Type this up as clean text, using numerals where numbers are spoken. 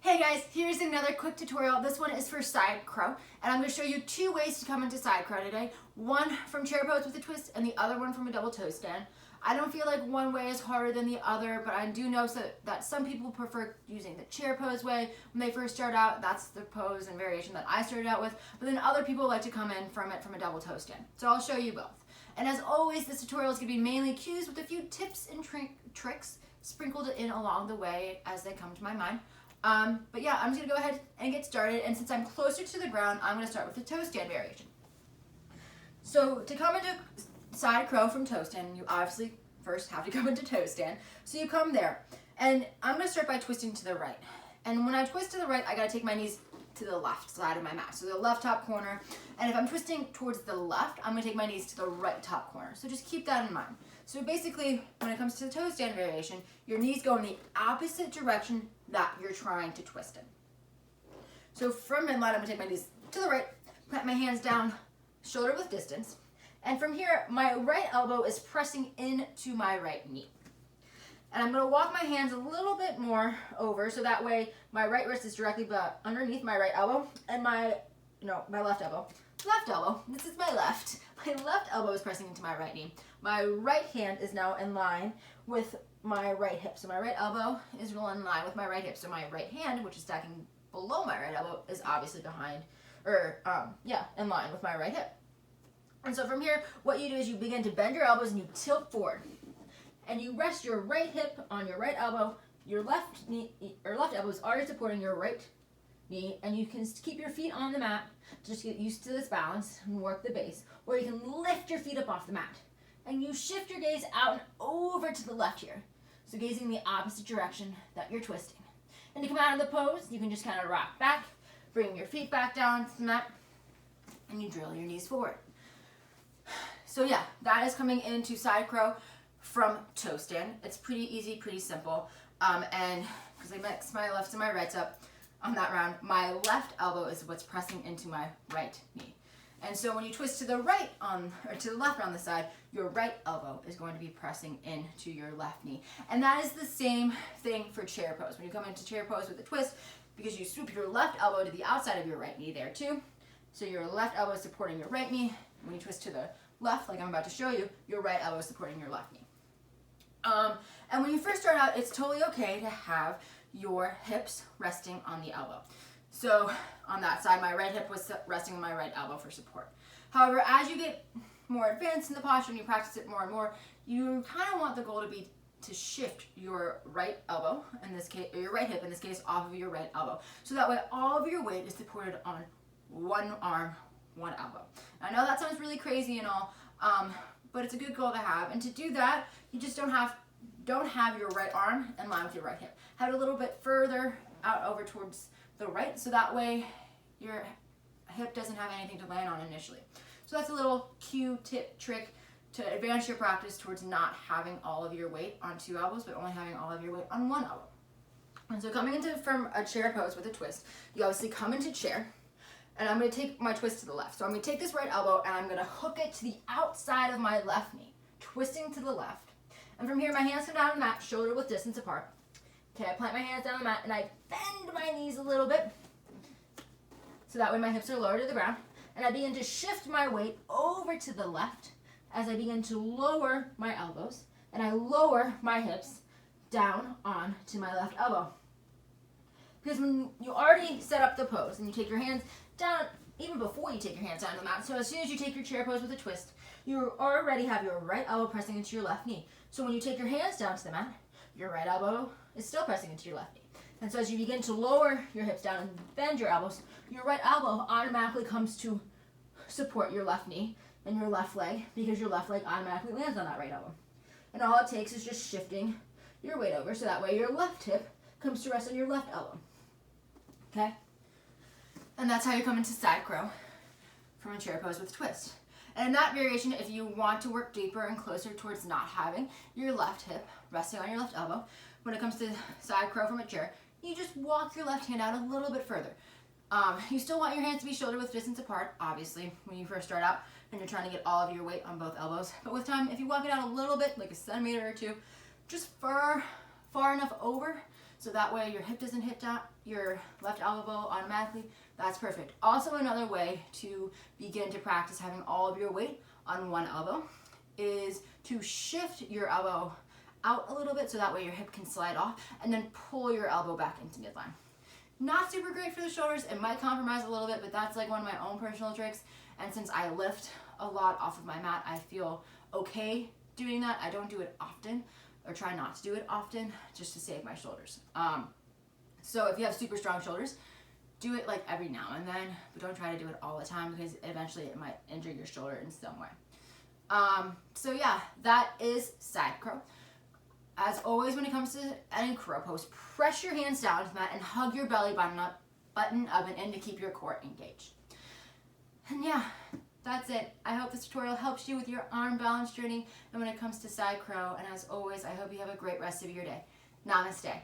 Hey guys, here's another quick tutorial. This one is for side crow, and I'm going to show you two ways to come into side crow today. One from chair pose with a twist, and the other one from a double toe stand. I don't feel like one way is harder than the other, but I do know that some people prefer using the chair pose way when they first start out. That's the pose and variation that I started out with, but then other people like to come in from a double toe stand. So I'll show you both. And as always, this tutorial is going to be mainly cues with a few tips and tricks sprinkled in along the way as they come to my mind. But yeah, I'm just going to go ahead and get started, and since I'm closer to the ground, I'm going to start with the toe stand variation. So to come into side crow from toe stand, you obviously first have to come into toe stand. So you come there, and I'm going to start by twisting to the right. And when I twist to the right, I got to take my knees to the left side of my mat, so the left top corner. And if I'm twisting towards the left, I'm going to take my knees to the right top corner. So just keep that in mind. So basically, when it comes to the toe stand variation, your knees go in the opposite direction that you're trying to twist in. So from midline, I'm going to take my knees to the right, plant my hands down, shoulder width distance. And from here, my right elbow is pressing into my right knee. And I'm going to walk my hands a little bit more over, so that way my right wrist is directly underneath my right elbow, and my left elbow. This is my left. My left elbow is pressing into my right knee. My right hand is now in line with my right hip. So my right elbow is in line with my right hip. So my right hand, which is stacking below my right elbow, is obviously in line with my right hip. And so from here, what you do is you begin to bend your elbows and you tilt forward. And you rest your right hip on your right elbow. Your left elbow is already supporting your right knee, and you can keep your feet on the mat to just get used to this balance and work the base. Or you can lift your feet up off the mat. And you shift your gaze out and over to the left here. So gazing the opposite direction that you're twisting. And to come out of the pose, you can just kind of rock back, bring your feet back down to the mat, and you drill your knees forward. So yeah, that is coming into side crow from toe stand. It's pretty easy, pretty simple. And because I mix my lefts and my rights up on that round, my left elbow is what's pressing into my right knee. And so when you twist to the right to the left on the side, your right elbow is going to be pressing into your left knee. And that is the same thing for chair pose. When you come into chair pose with a twist, because you swoop your left elbow to the outside of your right knee there too. So your left elbow is supporting your right knee. When you twist to the left, like I'm about to show you, your right elbow is supporting your left knee. And when you first start out, it's totally okay to have your hips resting on the elbow. So on that side, my right hip was resting on my right elbow for support. However, as you get more advanced in the posture and you practice it more and more, you kind of want the goal to be to shift your right elbow, in this case, or your right hip in this case, off of your right elbow. So that way all of your weight is supported on one arm, one elbow. I know that sounds really crazy and all, but it's a good goal to have. And to do that, you just don't have your right arm in line with your right hip. Have it a little bit further out over towards the right, so that way your hip doesn't have anything to land on initially. So that's a little cue, tip, trick to advance your practice towards not having all of your weight on two elbows, but only having all of your weight on one elbow. And so coming into from a chair pose with a twist, you obviously come into chair, and I'm going to take my twist to the left. So I'm going to take this right elbow and I'm going to hook it to the outside of my left knee, twisting to the left. And from here, my hands come down on the mat, shoulder width distance apart. Okay, I plant my hands down on the mat and I bend my knees a little bit, so that way my hips are lower to the ground. And I begin to shift my weight over to the left as I begin to lower my elbows, and I lower my hips down onto my left elbow. Because when you already set up the pose and you take your hands down, even before you take your hands down to the mat, so as soon as you take your chair pose with a twist, you already have your right elbow pressing into your left knee. So when you take your hands down to the mat, your right elbow is still pressing into your left knee. And so as you begin to lower your hips down and bend your elbows, your right elbow automatically comes to support your left knee and your left leg, because your left leg automatically lands on that right elbow. And all it takes is just shifting your weight over, so that way your left hip comes to rest on your left elbow. Okay? And that's how you come into side crow from a chair pose with a twist. And in that variation, if you want to work deeper and closer towards not having your left hip resting on your left elbow, when it comes to side crow from a chair, you just walk your left hand out a little bit further. You still want your hands to be shoulder width distance apart, obviously, when you first start out and you're trying to get all of your weight on both elbows. But with time, if you walk it out a little bit, like a centimeter or two, just far enough over So that way your hip doesn't hit down your left elbow automatically. That's perfect. Also, another way to begin to practice having all of your weight on one elbow is to shift your elbow out a little bit so that way your hip can slide off, and then pull your elbow back into midline. Not super great for the shoulders. It might compromise a little bit, but that's like one of my own personal tricks. And since I lift a lot off of my mat, I feel okay doing that. I don't do it often, or try not to do it often, just to save my shoulders. So if you have super strong shoulders, do it like every now and then, but don't try to do it all the time because eventually it might injure your shoulder in some way. So yeah, that is side crow. As always, when it comes to any crow pose, press your hands down to the mat and hug your belly button up and in to keep your core engaged. And yeah, that's it. I hope this tutorial helps you with your arm balance journey and when it comes to side crow. And as always, I hope you have a great rest of your day. Namaste.